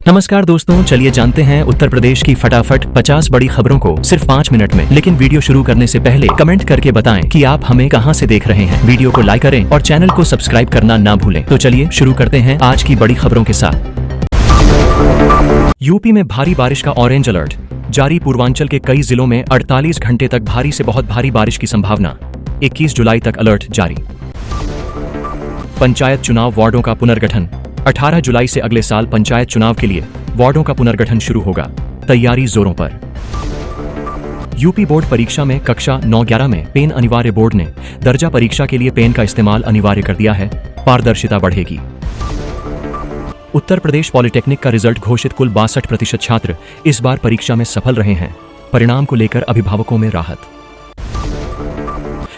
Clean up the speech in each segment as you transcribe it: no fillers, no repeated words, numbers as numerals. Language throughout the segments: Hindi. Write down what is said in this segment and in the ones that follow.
नमस्कार दोस्तों, चलिए जानते हैं उत्तर प्रदेश की फटाफट 50 बड़ी खबरों को सिर्फ 5 मिनट में। लेकिन वीडियो शुरू करने से पहले कमेंट करके बताएं कि आप हमें कहां से देख रहे हैं। वीडियो को लाइक करें और चैनल को सब्सक्राइब करना ना भूलें। तो चलिए शुरू करते हैं आज की बड़ी खबरों के साथ। यूपी में भारी बारिश का ऑरेंज अलर्ट जारी। पूर्वांचल के कई जिलों में 48 घंटे तक भारी से बहुत भारी बारिश की संभावना। 21 जुलाई तक अलर्ट जारी। पंचायत चुनाव वार्डों का पुनर्गठन। 18 जुलाई से अगले साल पंचायत चुनाव के लिए वार्डों का पुनर्गठन शुरू होगा। तैयारी जोरों पर। यूपी बोर्ड परीक्षा में कक्षा 9-11 में पेन अनिवार्य। बोर्ड ने दर्जा परीक्षा के लिए पेन का इस्तेमाल अनिवार्य कर दिया है। पारदर्शिता बढ़ेगी। उत्तर प्रदेश पॉलिटेक्निक का रिजल्ट घोषित। कुल 62% छात्र इस बार परीक्षा में सफल रहे हैं। परिणाम को लेकर अभिभावकों में राहत।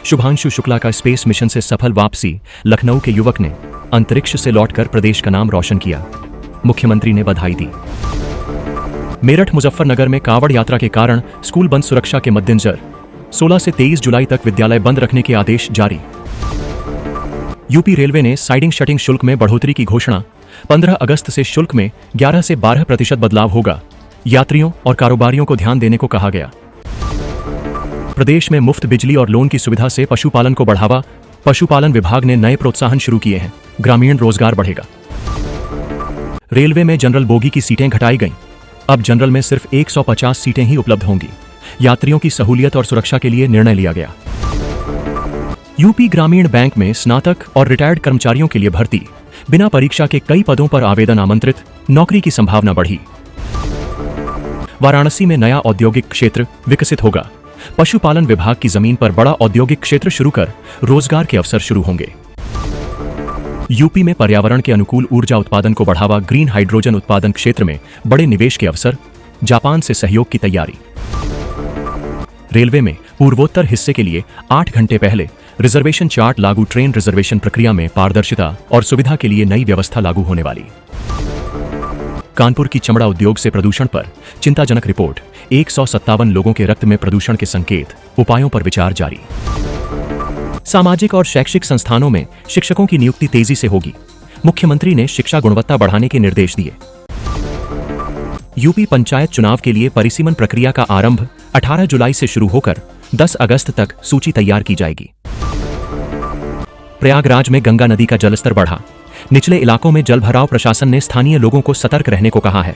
शुभांशु शुक्ला का स्पेस मिशन से सफल वापसी। लखनऊ के युवक ने अंतरिक्ष से लौटकर प्रदेश का नाम रोशन किया। मुख्यमंत्री ने बधाई दी। मेरठ मुजफ्फरनगर में कांवड़ यात्रा के कारण स्कूल बंद। सुरक्षा के मद्देनजर 16 से 23 जुलाई तक विद्यालय बंद रखने के आदेश जारी। यूपी रेलवे ने साइडिंग शटिंग शुल्क में बढ़ोतरी की घोषणा। 15 अगस्त से शुल्क में 11 से 12% बदलाव होगा। यात्रियों और कारोबारियों को ध्यान देने को कहा गया। प्रदेश में मुफ्त बिजली और लोन की सुविधा से पशुपालन को बढ़ावा। पशुपालन विभाग ने नए प्रोत्साहन शुरू किए हैं। ग्रामीण रोजगार बढ़ेगा। रेलवे में जनरल बोगी की सीटें घटाई गईं। अब जनरल में सिर्फ 150 सीटें ही उपलब्ध होंगी। यात्रियों की सहूलियत और सुरक्षा के लिए निर्णय लिया गया। यूपी ग्रामीण बैंक में स्नातक और रिटायर्ड कर्मचारियों के लिए भर्ती। बिना परीक्षा के कई पदों पर आवेदन आमंत्रित। नौकरी की संभावना बढ़ी। वाराणसी में नया औद्योगिक क्षेत्र विकसित होगा। पशुपालन विभाग की जमीन पर बड़ा औद्योगिक क्षेत्र शुरू कर रोजगार के अवसर शुरू होंगे। यूपी में पर्यावरण के अनुकूल ऊर्जा उत्पादन को बढ़ावा। ग्रीन हाइड्रोजन उत्पादन क्षेत्र में बड़े निवेश के अवसर। जापान से सहयोग की तैयारी। रेलवे में पूर्वोत्तर हिस्से के लिए 8 घंटे पहले रिजर्वेशन चार्ट लागू। ट्रेन रिजर्वेशन प्रक्रिया में पारदर्शिता और सुविधा के लिए नई व्यवस्था लागू होने वाली। कानपुर की चमड़ा उद्योग से प्रदूषण पर चिंताजनक रिपोर्ट। 157 लोगों के रक्त में प्रदूषण के संकेत। उपायों पर विचार जारी। सामाजिक और शैक्षिक संस्थानों में शिक्षकों की नियुक्ति तेजी से होगी। मुख्यमंत्री ने शिक्षा गुणवत्ता बढ़ाने के निर्देश दिए। यूपी पंचायत चुनाव के लिए परिसीमन प्रक्रिया का आरंभ। 18 जुलाई से शुरू होकर 10 अगस्त तक सूची तैयार की जाएगी। प्रयागराज में गंगा नदी का जलस्तर बढ़ा। निचले इलाकों में जलभराव। प्रशासन ने स्थानीय लोगों को सतर्क रहने को कहा है।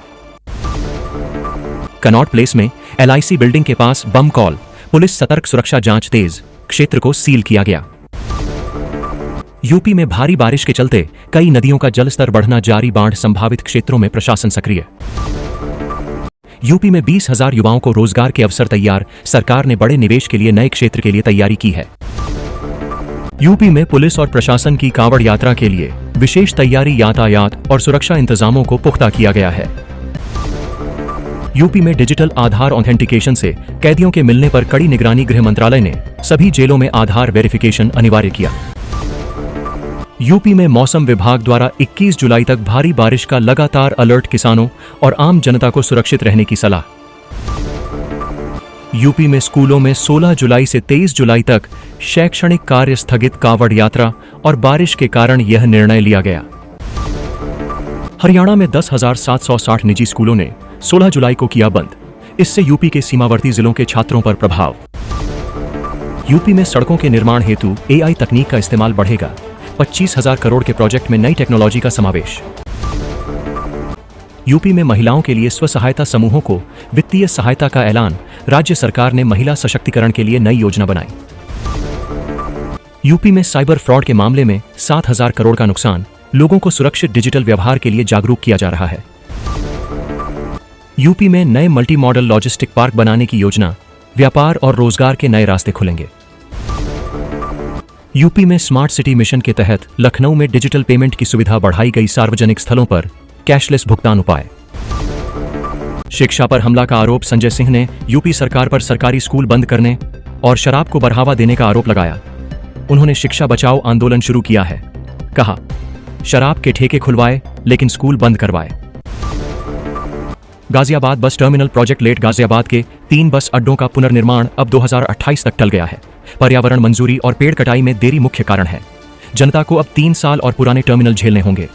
कनॉट प्लेस में LIC बिल्डिंग के पास बम कॉल। पुलिस सतर्क। सुरक्षा जांच तेज। क्षेत्र को सील किया गया। यूपी में भारी बारिश के चलते कई नदियों का जलस्तर बढ़ना जारी। बाढ़ संभावित क्षेत्रों में प्रशासन सक्रिय। यूपी में 20,000 युवाओं को रोजगार के अवसर तैयार। सरकार ने बड़े निवेश के लिए नए क्षेत्र के लिए तैयारी की है। यूपी में पुलिस और प्रशासन की कांवड़ यात्रा के लिए विशेष तैयारी। यातायात और सुरक्षा इंतजामों को पुख्ता किया गया है। यूपी में डिजिटल आधार ऑथेंटिकेशन से कैदियों के मिलने पर कड़ी निगरानी। गृह मंत्रालय ने सभी जेलों में आधार वेरिफिकेशन अनिवार्य किया। यूपी में मौसम विभाग द्वारा 21 जुलाई तक भारी बारिश का लगातार अलर्ट। किसानों और आम जनता को सुरक्षित रहने की सलाह। यूपी में स्कूलों में 16 जुलाई से 23 जुलाई तक शैक्षणिक कार्य स्थगित। कांवड़ यात्रा और बारिश के कारण यह निर्णय लिया गया। हरियाणा में 10,760 निजी स्कूलों ने 16 जुलाई को किया बंद। इससे यूपी के सीमावर्ती जिलों के छात्रों पर प्रभाव। यूपी में सड़कों के निर्माण हेतु AI तकनीक का इस्तेमाल बढ़ेगा। 25,000 करोड़ के प्रोजेक्ट में नई टेक्नोलॉजी का समावेश। यूपी में महिलाओं के लिए स्व सहायता समूहों को वित्तीय सहायता का ऐलान। राज्य सरकार ने महिला सशक्तिकरण के लिए नई योजना बनाई। यूपी में साइबर फ्रॉड के मामले में 7,000 करोड़ का नुकसान। लोगों को सुरक्षित डिजिटल व्यवहार के लिए जागरूक किया जा रहा है। यूपी में नए मल्टी मॉडल लॉजिस्टिक पार्क बनाने की योजना। व्यापार और रोजगार के नए रास्ते खुलेंगे। यूपी में स्मार्ट सिटी मिशन के तहत लखनऊ में डिजिटल पेमेंट की सुविधा बढ़ाई गई। सार्वजनिक स्थलों पर कैशलेस भुगतान उपाय। शिक्षा पर हमला का आरोप। संजय सिंह ने यूपी सरकार पर सरकारी स्कूल बंद करने और शराब को बढ़ावा देने का आरोप लगाया। उन्होंने शिक्षा बचाओ आंदोलन शुरू किया है। कहा, शराब के ठेके खुलवाए लेकिन स्कूल बंद करवाए। Ghaziabad bus terminal project late. Ghaziabad के 3 बस अड्डों का पुनर्निर्माण अब 2028 तक टल गया है। पर्यावरण मंजूरी और पेड़ कटाई में देरी मुख्य कारण है। जनता को अब 3 साल और पुराने टर्मिनल झेलने होंगे।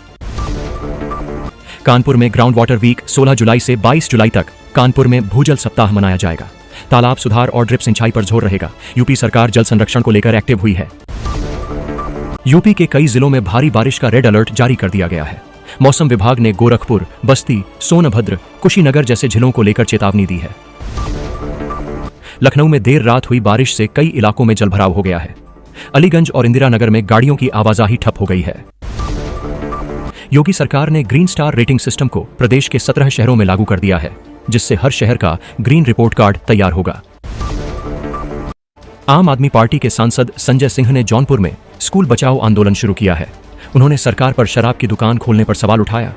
कानपुर में ग्राउंड वाटर वीक 16 जुलाई से 22 जुलाई तक कानपुर में भूजल सप्ताह मनाया जाएगा। तालाब सुधार और ड्रिप सिंचाई पर जोर रहेगा। यूपी सरकार जल संरक्षण को लेकर एक्टिव हुई है। यूपी के कई जिलों में भारी बारिश का रेड अलर्ट जारी कर दिया गया है। मौसम विभाग ने गोरखपुर, बस्ती, सोनभद्र, कुशीनगर जैसे जिलों को लेकर चेतावनी दी है। लखनऊ में देर रात हुई बारिश से कई इलाकों में जलभराव हो गया है। अलीगंज और इंदिरा नगर में गाड़ियों की आवाजाही ठप हो गई है। योगी सरकार ने ग्रीन स्टार रेटिंग सिस्टम को प्रदेश के 17 शहरों में लागू कर दिया है, जिससे हर शहर का ग्रीन रिपोर्ट कार्ड तैयार होगा। आम आदमी पार्टी के सांसद संजय सिंह ने जौनपुर में स्कूल बचाओ आंदोलन शुरू किया है। उन्होंने सरकार पर शराब की दुकान खोलने पर सवाल उठाया।